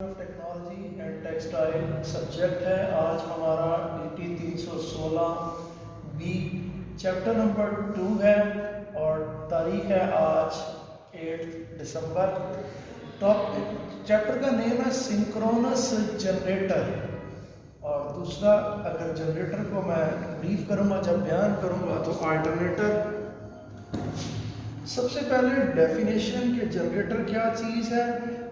Technology and textile subject ہے. آج ہمارا DT 316 بی چیپٹر نمبر 2 ہے اور تاریخ ہے آج 8 دسمبر. چیپٹر کا نیم ہے سنکرونس جنریٹر. اور دوسرا اگر جنریٹر کو میں بریف کروں گا جب بیان کروں گا تو آلٹرنیٹر. سب سے پہلے ڈیفینیشن کہ جنریٹر کیا چیز ہے.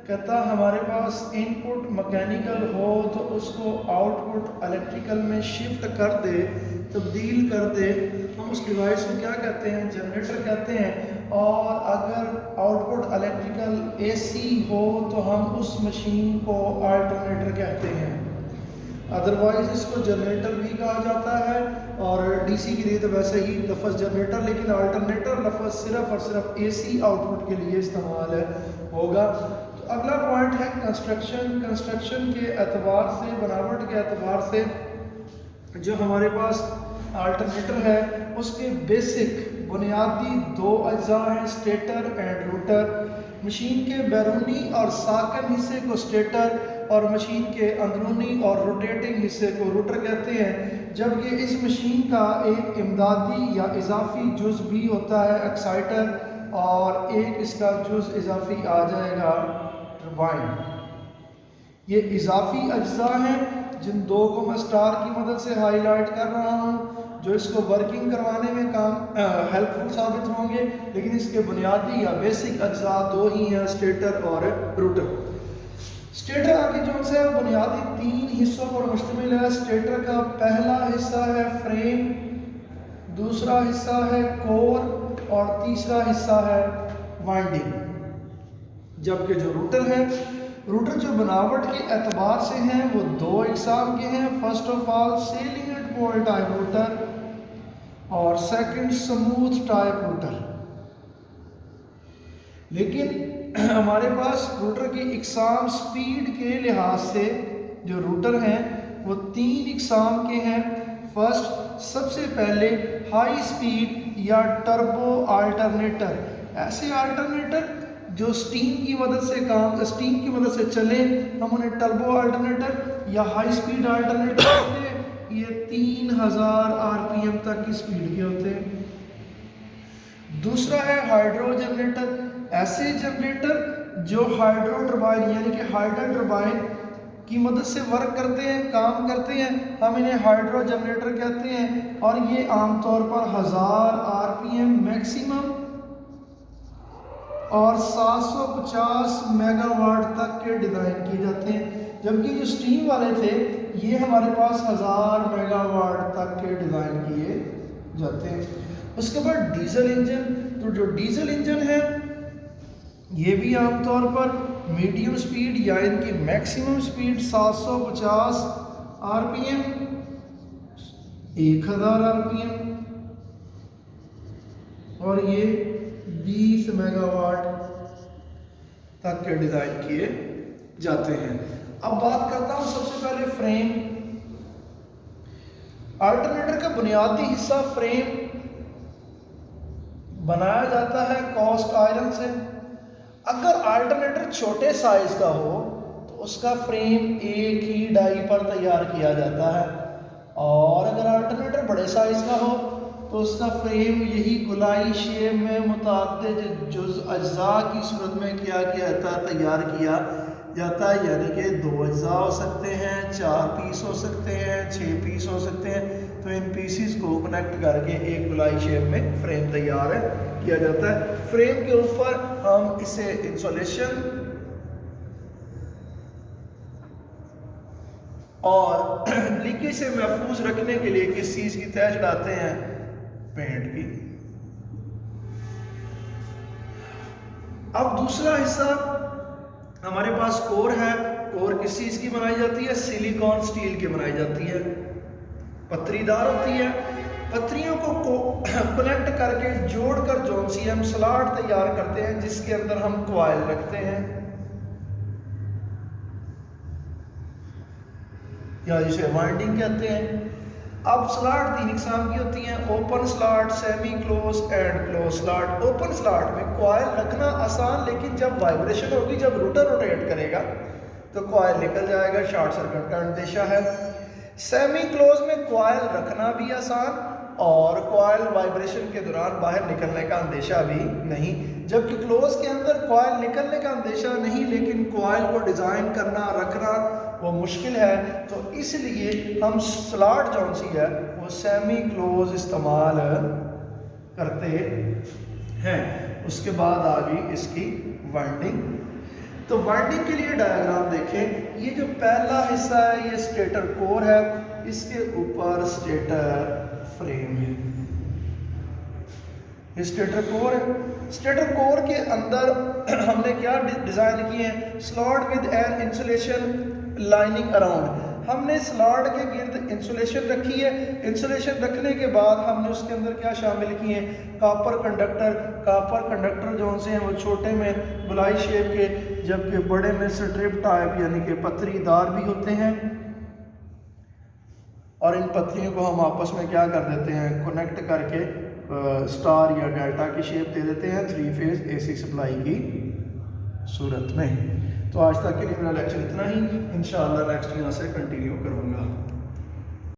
کہتا ہمارے پاس ان پٹ مکینیکل ہو تو اس کو آؤٹ پٹ الیکٹریکل میں شفٹ کر دے، تبدیل کر دے. ہم اس ڈیوائس کو کیا کہتے ہیں؟ جنریٹر کہتے ہیں. اور اگر آؤٹ پٹ الیکٹریکل AC ہو تو ہم اس مشین کو آلٹرنیٹر کہتے ہیں. ادروائز اس کو جنریٹر بھی کہا جاتا ہے اور DC کے لیے تو ویسے ہی لفظ جنریٹر، لیکن آلٹرنیٹر لفظ صرف اور صرف AC آؤٹ پٹ کے لیے استعمال ہوگا. تو اگلا پوائنٹ ہے کنسٹرکشن کے اعتبار سے، بناوٹ کے اعتبار سے جو ہمارے پاس آلٹرنیٹر ہے اس کے بیسک بنیادی دو اجزاء ہیں، اسٹیٹر اینڈ روٹر. مشین کے بیرونی اور ساکن حصے کو اسٹیٹر اور مشین کے اندرونی اور روٹیٹنگ حصے کو روٹر کہتے ہیں. جبکہ اس مشین کا ایک امدادی یا اضافی جز بھی ہوتا ہے، ایکسائٹر، اور ایک اس کا جز اضافی آ جائے گا، ٹربائن. یہ اضافی اجزاء ہیں جن دو کو میں سٹار کی مدد سے ہائی لائٹ کر رہا ہوں، جو اس کو ورکنگ کروانے میں ہیلپ فل ثابت ہوں گے. لیکن اس کے بنیادی یا بیسک اجزاء دو ہی ہیں، اسٹیٹر اور روٹر. اسٹیٹر آگے جو ہے وہ بنیادی 3 حصوں پر مشتمل ہے. اسٹیٹر کا پہلا حصہ ہے فریم، دوسرا حصہ ہے کور اور تیسرا حصہ ہے وائنڈنگ. جبکہ جو روٹر ہے، روٹر جو بناوٹ کے اعتبار سے ہیں وہ دو اقسام کے ہیں. First of all salient pole type rotor اور سیکنڈ سموتھ ٹائپ روٹر. لیکن ہمارے پاس روٹر کی اقسام سپیڈ کے لحاظ سے جو روٹر ہیں وہ 3 اقسام کے ہیں. فرسٹ، سب سے پہلے ہائی سپیڈ یا ٹربو آلٹرنیٹر. ایسے آلٹرنیٹر جو اسٹیم کی مدد سے چلے ہم انہیں ٹربو آلٹرنیٹر یا ہائی سپیڈ آلٹرنیٹر کہتے ہیں. یہ 3000 RPM تک کی سپیڈ کے ہوتے ہیں. دوسرا ہے ہائیڈرو جنریٹر. ایسے جنریٹر جو ہائیڈرو ٹربائن یعنی کہ ہائیڈرو ٹربائن کی مدد سے ورک کرتے ہیں، کام کرتے ہیں، ہم انہیں ہائیڈرو جنریٹر کہتے ہیں. اور یہ عام طور پر 1000 RPM میکسیمم اور 750 میگا واٹ تک کے ڈیزائن کیے جاتے ہیں. جبکہ جو سٹیم والے تھے یہ ہمارے پاس 1000 میگا واٹ تک کے ڈیزائن کیے جاتے ہیں. اس کے بعد ڈیزل انجن. تو جو ڈیزل انجن ہے یہ بھی عام طور پر میڈیم سپیڈ یا ان کی میکسیمم سپیڈ 750 RPM، 1000 RPM اور یہ 20 میگا واٹ تک کے ڈیزائن کیے جاتے ہیں. اب بات کرتا ہوں سب سے پہلے فریم. آلٹرنیٹر کا بنیادی حصہ فریم بنایا جاتا ہے کاسٹ آئرن سے. اگر آلٹرنیٹر چھوٹے سائز کا ہو تو اس کا فریم ایک ہی ڈائی پر تیار کیا جاتا ہے، اور اگر آلٹرنیٹر بڑے سائز کا ہو تو اس کا فریم یہی گولائی شیپ میں متعدد جز اجزاء کی صورت میں کیا جاتا ہے، تیار کیا جاتا ہے. یعنی کہ 2 اجزاء ہو سکتے ہیں، 4 پیس ہو سکتے ہیں، 6 پیس ہو سکتے ہیں. تو ان پیسز کو کنیکٹ کر کے ایک گولائی شیپ میں فریم تیار کیا جاتا ہے. فریم کے اوپر ہم اسے انسولیشن اور لیکیج سے محفوظ رکھنے کے لیے کس چیز کی تہ چڑھاتے ہیں؟ پینٹ کی. اب دوسرا حصہ ہمارے پاس کور ہے. کور کس چیز کی بنائی جاتی ہے؟ سلیکون سٹیل کی بنائی جاتی ہے، پتری دار ہوتی ہے. پتریوں کو کنیکٹ کر کے جوڑ کر جونسیم سلاٹ تیار کرتے ہیں جس کے اندر ہم کوائل رکھتے ہیں یا جسے وائنڈنگ کہتے ہیں. اب سلاٹ 3 اقسام کی ہوتی ہیں، open slot, semi close and close slot. Open slot میں کوائل رکھنا آسان، لیکن جب وائبریشن ہوگی، جب روٹر روٹیٹ کرے گا تو کوائل نکل جائے گا، شارٹ سرکٹ کا اندیشہ ہے۔ سیمی کلوز میں کوائل رکھنا بھی آسان اور کوائل وائبریشن کے دوران باہر نکلنے کا اندیشہ بھی نہیں، جبکہ کلوز کے اندر کوائل نکلنے کا اندیشہ نہیں لیکن کوائل کو ڈیزائن کرنا رکھنا وہ مشکل ہے، تو اس لیے ہم سلاٹ جون سی ہے وہ سیمی کلوز استعمال کرتے ہیں۔ اس کے بعد آ گئی اس کی وائنڈنگ۔ تو وائنڈنگ کے لیے ڈائیگرام دیکھیں، یہ جو پہلا حصہ ہے یہ اسٹیٹر کور ہے، اس کے اوپر اسٹیٹر فریم ہے، یہ اسٹیٹر کور ہے۔ اسٹیٹر کور کے اندر ہم نے کیا ڈیزائن کیے ہیں، slot with an insulation lining around, ہم نے سلاٹ کے گرد انسولیشن رکھی ہے۔ انسولیشن رکھنے کے بعد ہم نے اس کے اندر کیا شامل کیے ہیں، کاپر کنڈکٹر۔ کاپر کنڈکٹر جو سے ہیں وہ چھوٹے میں گولائی شیپ کے، جبکہ بڑے میں سٹرپ ٹائپ یعنی کہ پتری دار بھی ہوتے ہیں، اور ان پتریوں کو ہم آپس میں کیا کر دیتے ہیں، کنیکٹ کر کے سٹار یا ڈیلٹا کی شیپ دے دیتے ہیں 3 فیز اے سی سپلائی کی صورت میں۔ تو آج تک کے لیے میرا لیکچر اتنا ہی، انشاءاللہ نیکسٹ یہاں سے کنٹینیو کروں گا۔